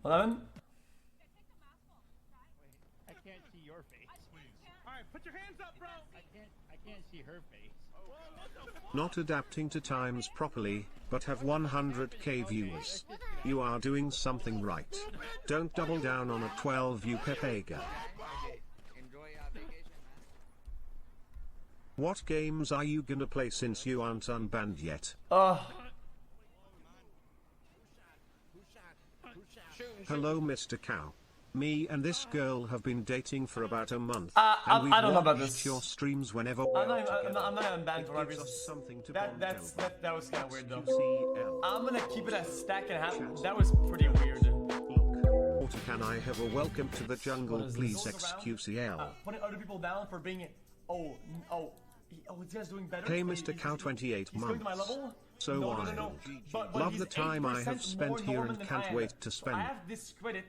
11? I can't see your face. Alright, put your hands up, bro! I can't see her face. Not adapting to times properly, but have 100k viewers. You are doing something right. Don't double down on a 12-view Pepega. What games are you gonna play since you aren't unbanned yet? Hello Mr. Cow. Me and this girl have been dating for about a month, and we've I don't know about watched this. your streams whenever I'm we're not together. unbanned for It whatever gives reason. us something to That bond over. that was kind of weird though. xqcl. I'm gonna keep it a stack and a half. That was pretty weird. Look, can I have a welcome to the jungle, please, xqcl? Putting other people down for being this guy's doing better. Hey Mr. Cow, 28 He's going to my months. level. So no. wild. But Love he's the time I 8% have spent more here Norman and than can't I am. wait to So spend. I have to discredit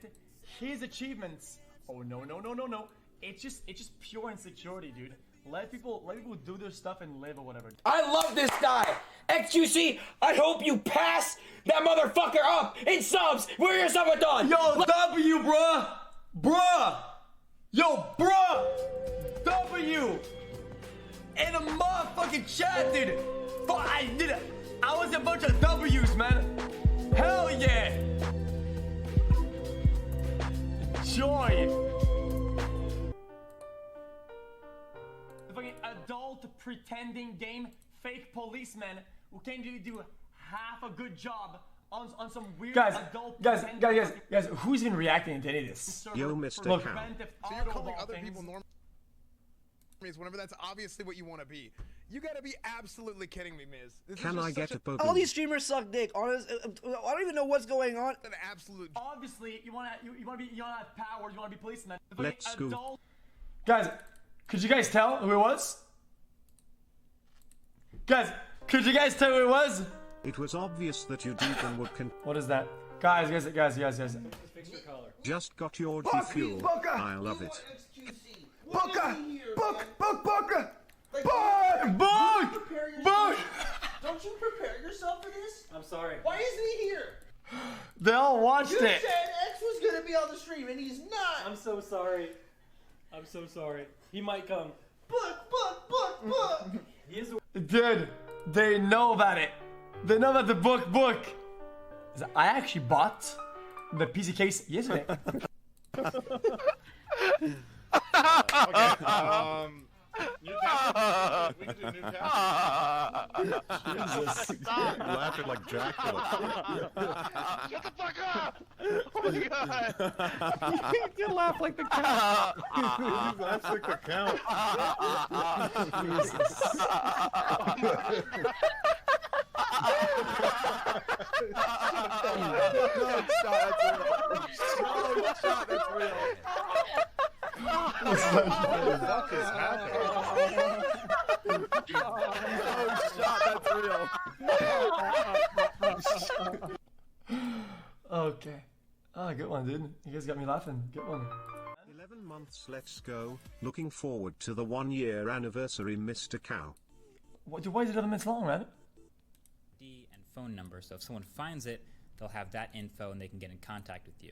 his achievements. Oh no. It's just pure insecurity, dude. Let people do their stuff and live or whatever. I love this guy. xQc, I hope you pass that motherfucker up in subs. Where your subathon? Yo, W, bruh! Yo, bruh! W! In a motherfucking chat, dude! I was a bunch of W's, man! Hell yeah! Joy! The fucking adult pretending game fake policeman who can't really do half a good job on some weird adult Guys, who's even reacting to any of this? Yo, Mr. Look, Cow. So you're calling other people normies whenever that's obviously what you want to be. You gotta be absolutely kidding me, Miz. This Can is I just get such a boob? All these streamers suck dick. Honest, I don't even know what's going on. an absolute. Obviously, you wanna have power. You wanna be policeman. Let's go. Adult. Guys, could you guys tell who it was? Guys, could you guys tell who it was? It was obvious that you did and would What is that? Guys. just got your defuel. I love it. Booker! Booker! Don't you prepare yourself for this? I'm sorry. Why isn't he here? They all watched You it. said X was gonna be on the stream and he's not. I'm so sorry. He might come. Book. He is. Dude, they know about it. They know about the book. I actually bought the PC case yesterday. New tab. We can do new tab. Laughing like Dracula. Shut the fuck up! Oh my god! You laugh like the cat. That's like the count. Okay. Oh, good one, dude. You guys got me laughing. Good one. 11 months, let's go. Looking forward to the 1-year anniversary, Mr. Cow. What? Why is it 11 minutes long, man? And phone number, so if someone finds it, they'll have that info and they can get in contact with you.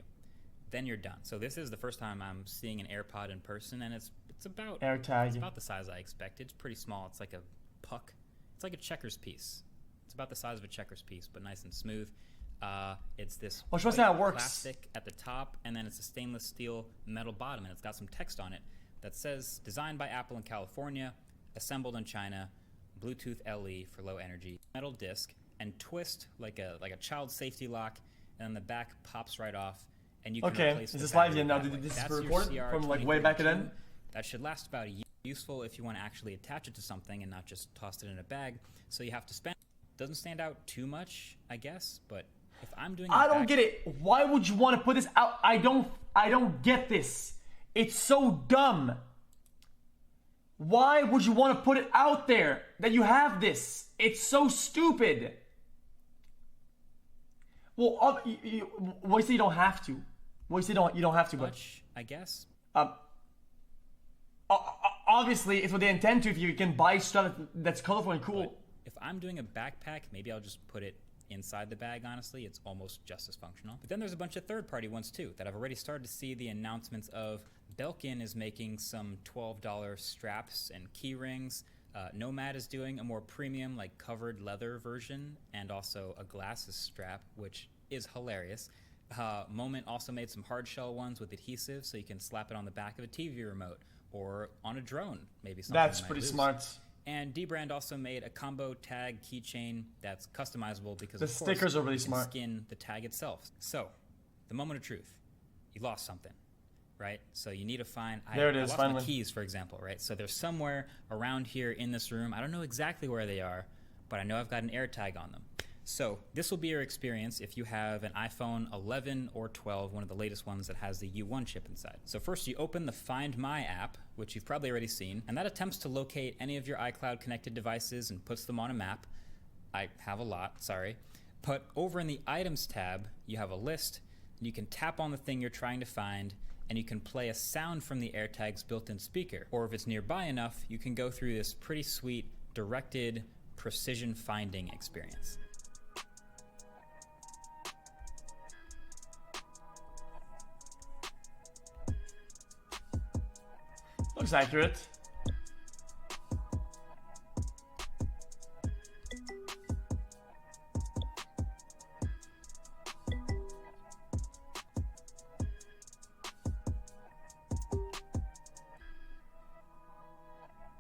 Then you're done. So this is the first time I'm seeing an AirPod in person, and it's about AirTag. It's about the size I expected. It's pretty small. It's like a puck. It's like a checkers piece. It's about the size of a checkers piece, but nice and smooth. It's this Well, show us how it white works. plastic at the top, and then it's a stainless steel metal bottom, and it's got some text on it that says designed by Apple in California, assembled in China, Bluetooth LE for low energy, metal disc, and twist like a child safety lock, and then the back pops right off, and you can Okay, replace is the this live battery yet now? that way. This is That's your recorded from like way back then? CR2032. That should last about a year. Useful if you want to actually attach it to something and not just toss it in a bag. So you have to spend. Doesn't stand out too much, I guess, but if I'm doing, I don't get it. Why would you want to put this out? I don't get this. It's so dumb. Why would you want to put it out there that you have this? It's so stupid. Well, you say you don't have to. Well, you say you don't have to, but much, I guess. Obviously, it's what they intend to. If you can buy stuff that's colorful and cool. But if I'm doing a backpack, maybe I'll just put it inside the bag, honestly. It's almost just as functional. But then there's a bunch of third-party ones too that I've already started to see the announcements of. Belkin is making some $12 straps and key rings. Nomad is doing a more premium, like covered leather version, and also a glasses strap, which is hilarious. Moment also made some hard shell ones with adhesive, so you can slap it on the back of a TV remote or on a drone, maybe something. That's pretty smart. And dbrand also made a combo tag keychain that's customizable because the of course, stickers are really you can smart. Skin the tag itself. So, the moment of truth. You lost something, right? So you need to find. There it is. I lost Finally. my keys, for example, right? So they're somewhere around here in this room. I don't know exactly where they are, but I know I've got an AirTag on them. So this will be your experience if you have an iPhone 11 or 12, one of the latest ones that has the U1 chip inside. So first you open the Find My app, which you've probably already seen, and that attempts to locate any of your iCloud connected devices and puts them on a map. I have a lot, sorry. But over in the Items tab, you have a list, and you can tap on the thing you're trying to find, and you can play a sound from the AirTag's built-in speaker. Or if it's nearby enough, you can go through this pretty sweet, directed precision finding experience. Looks accurate.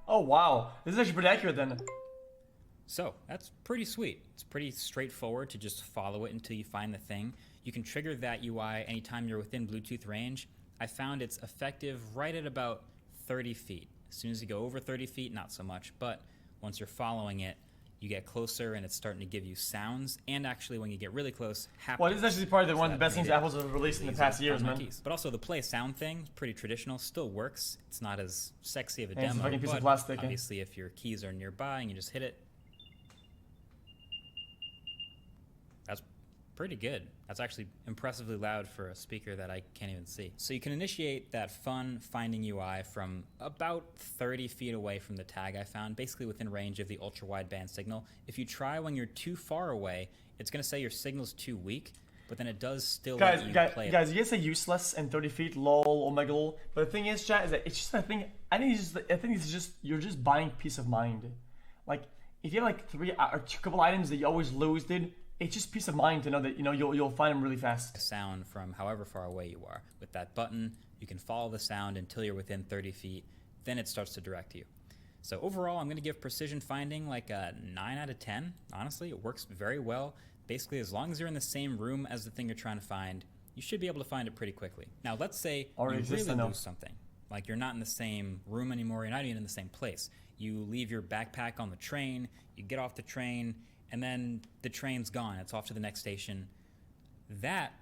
Oh wow, this is actually pretty accurate then. So that's pretty sweet. It's pretty straightforward to just follow it until you find the thing. You can trigger that UI anytime you're within Bluetooth range. I found it's effective right at about 30 feet. As soon as you go over 30 feet, not so much, but once you're following it, you get closer and it's starting to give you sounds, and actually when you get really close, haptics. Well, this is actually probably one of the best things Apple's have released in the past years, man. But also the play sound thing, pretty traditional, still works. It's not as sexy of a And it's a demo, fucking piece of but plastic, eh? obviously if your keys are nearby and you just hit it, that's pretty good. That's actually impressively loud for a speaker that I can't even see. So you can initiate that fun finding UI from about 30 feet away from the tag I found, basically within range of the ultra wideband signal. If you try when you're too far away, it's gonna say your signal's too weak, but then it does still let you play it. Guys, you guys say useless and 30 feet, lol, omega lol. But the thing is, chat, is that it's just a thing. I think it's just you're just buying peace of mind. Like if you have like three or a couple items that you always lose, dude. It's just peace of mind to know that you'll find them really fast. Sound from however far away you are. With that button, you can follow the sound until you're within 30 feet. Then it starts to direct you. So overall, I'm going to give precision finding like a 9 out of 10. Honestly, it works very well. Basically, as long as you're in the same room as the thing you're trying to find, you should be able to find it pretty quickly. Now, let's say you really lose something. Like you're not in the same room anymore. You're not even in the same place. You leave your backpack on the train. You get off the train. And then the train's gone. It's off to the next station. That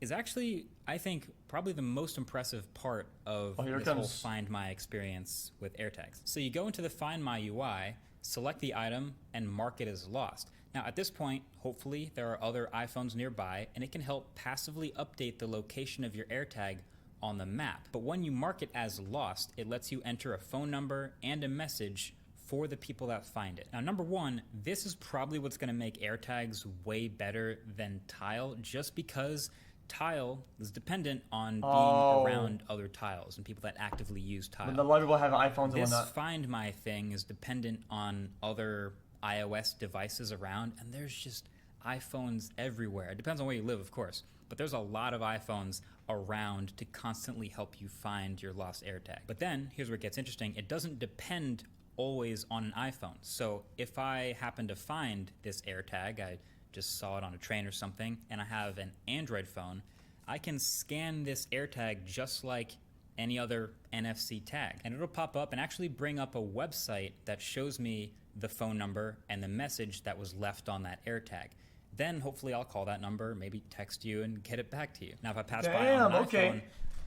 is actually, I think, probably the most impressive part of this whole Find My experience with AirTags. So you go into the Find My UI, select the item, and mark it as lost. Now at this point, hopefully there are other iPhones nearby, and it can help passively update the location of your AirTag on the map. But when you mark it as lost, it lets you enter a phone number and a message for the people that find it. Now, number one, this is probably what's gonna make AirTags way better than Tile, just because Tile is dependent on being around other tiles and people that actively use Tile. But a lot of people have iPhones and this whatnot. Find My thing is dependent on other iOS devices around, and there's just iPhones everywhere. It depends on where you live, of course, but there's a lot of iPhones around to constantly help you find your lost AirTag. But then, here's where it gets interesting. It doesn't depend always on an iPhone. So if I happen to find this AirTag, I just saw it on a train or something, and I have an Android phone, I can scan this AirTag just like any other NFC tag. And it'll pop up and actually bring up a website that shows me the phone number and the message that was left on that AirTag. Then hopefully I'll call that number, maybe text you and get it back to you. Now if I pass by on an iPhone,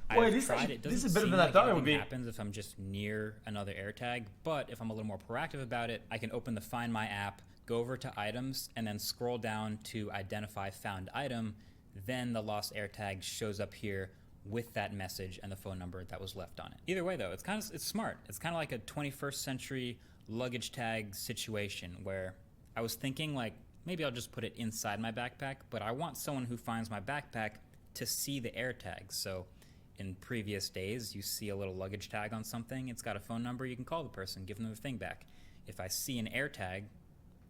I've tried it. Doesn't seem like anything happens if I'm just near another AirTag, but if I'm a little more proactive about it, I can open the Find My app, go over to items, and then scroll down to identify found item. Then the lost AirTag shows up here with that message and the phone number that was left on it. Either way though, it's smart. It's kind of like a 21st century luggage tag situation where I was thinking like maybe I'll just put it inside my backpack, but I want someone who finds my backpack to see the AirTags. So in previous days, you see a little luggage tag on something, it's got a phone number, you can call the person, give them the thing back. If I see an AirTag,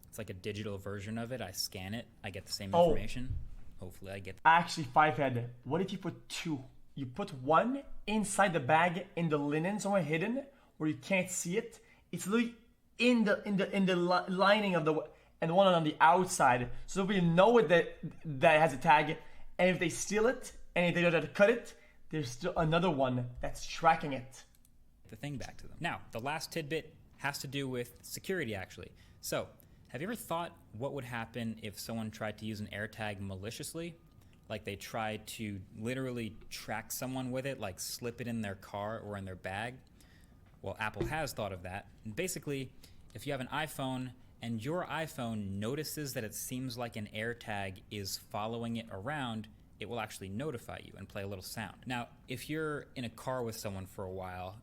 it's like a digital version of it, I scan it, I get the same information. Hopefully I get... Actually, Fivehead, what if you put two? You put one inside the bag in the linen, somewhere hidden, where you can't see it. It's literally in the lining of the... and one on the outside. So we know it that has a tag, and if they steal it, and if they don't have to cut it, there's still another one that's tracking it. The thing back to them. Now, the last tidbit has to do with security, actually. So, have you ever thought what would happen if someone tried to use an AirTag maliciously? Like they tried to literally track someone with it, like slip it in their car or in their bag? Well, Apple has thought of that. And basically, if you have an iPhone and your iPhone notices that it seems like an AirTag is following it around, it will actually notify you and play a little sound. Now, if you're in a car with someone for a while,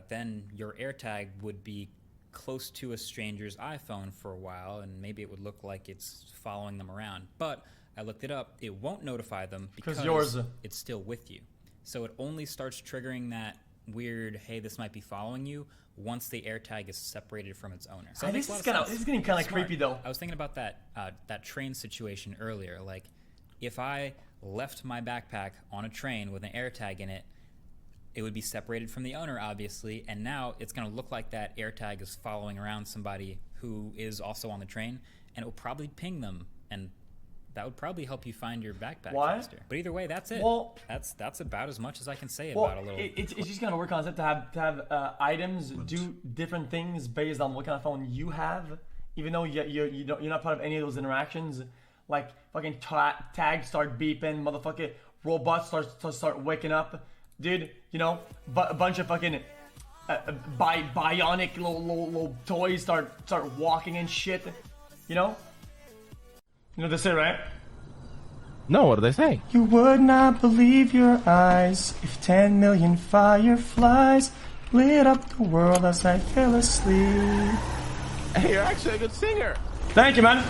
then your AirTag would be close to a stranger's iPhone for a while, and maybe it would look like it's following them around. But I looked it up, it won't notify them because it's still with you. So it only starts triggering that weird, hey, this might be following you, once the AirTag is separated from its owner. So this is getting kind of creepy though. I was thinking about that train situation earlier. Like, if I left my backpack on a train with an AirTag in it, it would be separated from the owner, obviously, and now it's going to look like that AirTag is following around somebody who is also on the train, and it will probably ping them, and that would probably help you find your backpack faster. But either way, that's it. Well, that's about as much as I can say about a little... It's just going to work on it to have items do different things based on what kind of phone you have, even though you're not part of any of those interactions. Like, fucking tags start beeping, motherfucking robots start waking up. Dude, you know, a bunch of fucking bionic little toys start walking and shit. You know? You know what they say, right? No, what do they say? You would not believe your eyes if 10 million fireflies lit up the world as I fell asleep. Hey, you're actually a good singer. Thank you, man.